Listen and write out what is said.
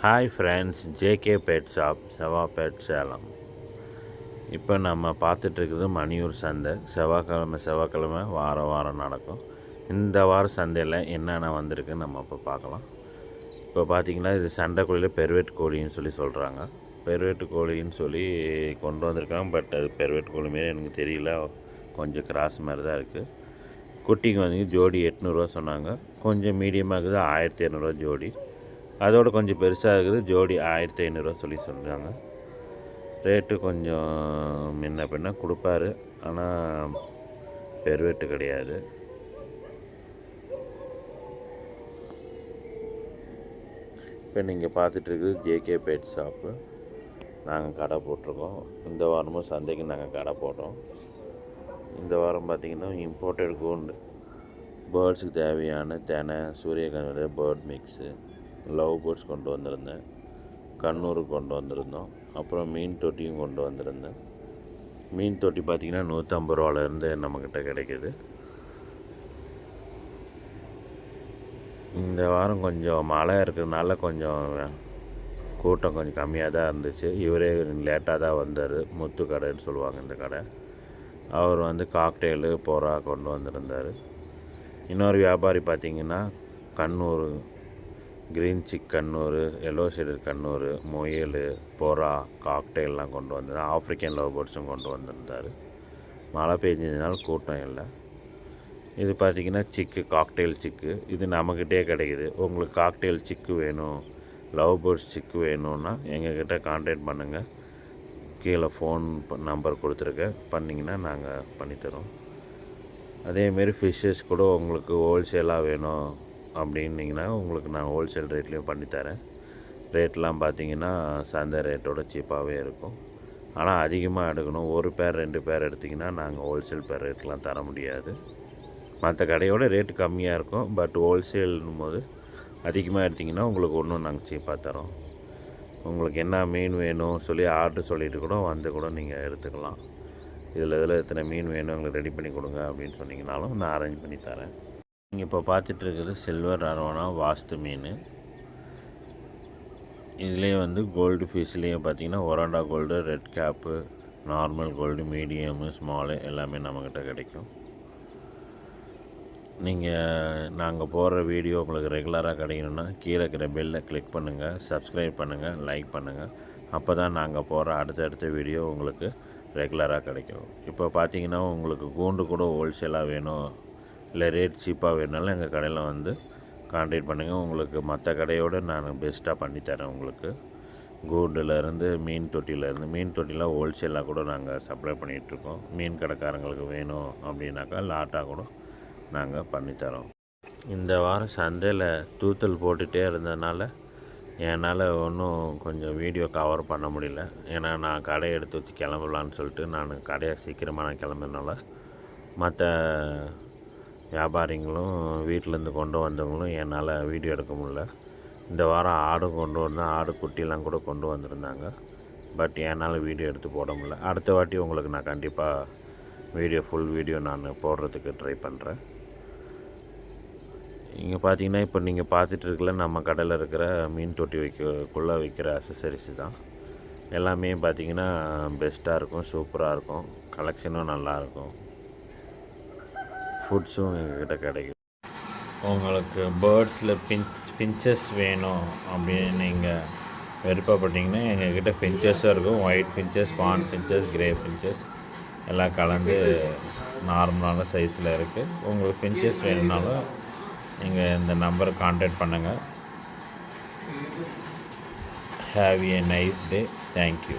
Hi friends, JK pet shop, செவா pet Salem. இப்போ நம்ம பார்த்துட்ருக்குது மணியூர் சந்தை. செவ்வாய்க்கிழமை வாரம் நடக்கும். இந்த வார சந்தையில் என்னென்ன வந்திருக்குன்னு நம்ம இப்போ பார்க்கலாம். இப்போ பார்த்திங்கன்னா இது சண்டைக்கோழியில் பெருவெட்டு கோழின்னு சொல்கிறாங்க. பெருவெட்டு கோழின்னு சொல்லி கொண்டு வந்திருக்காங்க. பட் அது பெருவெட்டு கோழி மாரி எனக்கு தெரியல, கொஞ்சம் கிராஸ் மாதிரி தான் இருக்குது. குட்டிக்கு வந்து ஜோடி 800 சொன்னாங்க. கொஞ்சம் மீடியமாக இருக்குது 1200 ஜோடி. அதோடு கொஞ்சம் பெருசாக இருக்குது, ஜோடி 1500 சொல்கிறாங்க. ரேட்டு கொஞ்சம் முன்ன பின்ன கொடுப்பாரு, ஆனால் பெருவெட்டு கிடையாது. இப்போ நீங்கள் பார்த்துட்ருக்குது ஜேகே பெட் ஷாப்பு. நாங்கள் கடை போட்டிருக்கோம். இந்த வாரமும் சந்தைக்கு நாங்கள் கடை போட்டோம். இந்த வாரம் பார்த்திங்கன்னா இம்போர்ட்டட் கூண்டு, பேர்ட்ஸுக்கு தேவையான தெனை, சூரியகாந்தி பேர்ட் மிக்ஸு, லவ் பேர்ட்ஸ் கொண்டு வந்திருந்தேன். கண்ணூருக்கு கொண்டு வந்திருந்தோம். அப்புறம் மீன் தொட்டியும் கொண்டு வந்திருந்தேன். மீன் தொட்டி பார்த்திங்கன்னா 150 ரூபாலேருந்து நம்மக்கிட்ட கிடைக்கிது. இந்த வாரம் கொஞ்சம் மழை இருக்கிறதுனால கொஞ்சம் கூட்டம் கொஞ்சம் கம்மியாக தான் இருந்துச்சு. இவரே லேட்டாக தான் வந்தார். முத்து கடைன்னு சொல்லுவாங்க இந்த கடை. அவர் வந்து காக்டெயிலு போரா கொண்டு வந்திருந்தார். இன்னொரு வியாபாரி பார்த்திங்கன்னா conure green cheek conure, yellow sided conure, முயல், பொறா, காக்டெயிலெலாம் கொண்டு வந்தார். ஆஃப்ரிக்கன் லவ் பேர்ட்ஸும் கொண்டு வந்திருந்தார். மழை பெஞ்சதுனால கூட்டம் இல்லை. இது பார்த்திங்கன்னா சிக்கு, காக்டெயில் சிக்கு. இது நம்மக்கிட்டே கிடைக்கிது. உங்களுக்கு காக்டெயில் சிக்கு வேணும், லவ் பேர்ட்ஸ் சிக்கு வேணும்னா எங்கக்கிட்ட கான்டாக்ட் பண்ணுங்கள். கீழே ஃபோன் நம்பர் கொடுத்துருக்கேன், பண்ணிங்கன்னா நாங்கள் பண்ணித்தரோம். அதேமாரி ஃபிஷ்ஷஸ் கூட உங்களுக்கு ஹோல்சேலாக வேணும் அப்படின்னிங்கன்னா உங்களுக்கு நான் ஹோல்சேல் ரேட்லேயும் பண்ணித்தரேன். ரேட்லாம் பார்த்திங்கன்னா சந்தை ரேட்டோட சீப்பாகவே இருக்கும். ஆனால் அதிகமாக எடுக்கணும். 1 பேர் 2 பேர் எடுத்திங்கன்னா நாங்கள் ஹோல்சேல் பேர் ரேட்லாம் தர முடியாது. மற்ற கடையோட ரேட்டு கம்மியாக இருக்கும். பட் ஹோல்சேல்னும் போது அதிகமாக எடுத்திங்கன்னா உங்களுக்கு ஒன்றும் நாங்கள் சீப்பாக தரோம். உங்களுக்கு என்ன மீன் வேணும் சொல்லி ஆர்டர் சொல்லிவிட்டு கூட வந்து கூட நீங்கள் எடுத்துக்கலாம். இதில் இத்தனை மீன் வேணும் எங்களுக்கு ரெடி பண்ணி கொடுங்க அப்படின்னு சொன்னிங்கனாலும் நான் அரேஞ்ச் பண்ணி தரேன். நீங்கள் இப்போ பார்த்துட்ருக்குது சில்வர் அரோனா வாஸ்து மீன். இதுலேயே வந்து கோல்டு ஃபிஷ்லேயே பார்த்திங்கன்னா oranda gold, red cap, normal gold, medium, small எல்லாமே நம்மக்கிட்ட கிடைக்கும். நாங்கள் போடுற வீடியோ உங்களுக்கு ரெகுலராக கிடைக்கணுன்னா கீழே இருக்கிற பெல்லை கிளிக் பண்ணுங்கள், சப்ஸ்கிரைப் பண்ணுங்கள், லைக் பண்ணுங்கள். அப்போ தான் நாங்கள் போடுற அடுத்தடுத்த வீடியோ உங்களுக்கு ரெகுலராக கிடைக்கும். இப்போ பார்த்திங்கன்னா உங்களுக்கு கூண்டு கூட ஹோல்சேலாக வேணும், இல்லை ரேட் சீப்பாக வேணுனாலும் எங்கள் கடையில் வந்து கான்டாக்ட் பண்ணுங்கள். உங்களுக்கு மற்ற கடையோடு நான் பெஸ்ட்டாக பண்ணித்தரேன். உங்களுக்கு கூண்டுலேருந்து மீன் தொட்டிலாம் ஹோல்சேலாக கூட நாங்கள் சப்ளை பண்ணிகிட்ருக்கோம். மீன் கடைக்காரங்களுக்கு வேணும் அப்படின்னாக்கா லாட்டாக கூட நாங்கள் பண்ணித்தரோம். இந்த வாரம் சந்தையில் தூத்தல் போட்டுகிட்டே இருந்ததுனால என்னால் ஒன்றும் கொஞ்சம் வீடியோ கவர் பண்ண முடியல. ஏன்னா நான் கடையை எடுத்து வச்சு கிளம்பலான்னு சொல்லிட்டு நான் கடையை சீக்கிரமாக கிளம்புறதுனால மற்ற வியாபாரிங்களும் வீட்டிலேருந்து கொண்டு வந்தவங்களும் என்னால் வீடியோ எடுக்க முடியல. இந்த வாரம் ஆடு கொண்டு வந்தால் ஆடு குட்டிலாம் கூட கொண்டு வந்திருந்தாங்க. பட் என்னால் வீடியோ எடுத்து போட முடியல. அடுத்த வாட்டி உங்களுக்கு நான் கண்டிப்பாக ஃபுல் வீடியோ நான் போடுறதுக்கு ட்ரை பண்ணுறேன். இங்கே பார்த்தீங்கன்னா இப்போ நீங்கள் பார்த்துட்டு இருக்கல நம்ம கடையில் இருக்கிற மீன் தொட்டி வைக்கக்குள்ளே வைக்கிற அசசரிஸ் தான். எல்லாமே பார்த்திங்கன்னா பெஸ்ட்டாக இருக்கும், சூப்பராக இருக்கும், கலெக்ஷனும் நல்லாயிருக்கும், ஃபுட்ஸும் எங்கள்கிட்ட கிடைக்கும். உங்களுக்கு பேர்ட்ஸில் ஃபின்ச்சஸ் வேணும் அப்படின்னு நீங்கள் விருப்பப்பட்டிங்கன்னா எங்கள்கிட்ட ஃபின்ச்சஸும் இருக்கும். ஒயிட் ஃபின்ச்சஸ், பான் ஃபின்ச்சஸ், கிரே ஃபின்ச்சஸ் எல்லாம் கலந்து நார்மலான சைஸில் இருக்குது. உங்களுக்கு ஃபின்ச்சஸ் வேணும்னாலும் நீங்கள் இந்த நம்பரை கான்டாக்ட் பண்ணுங்கள். Have a nice day. Thank you.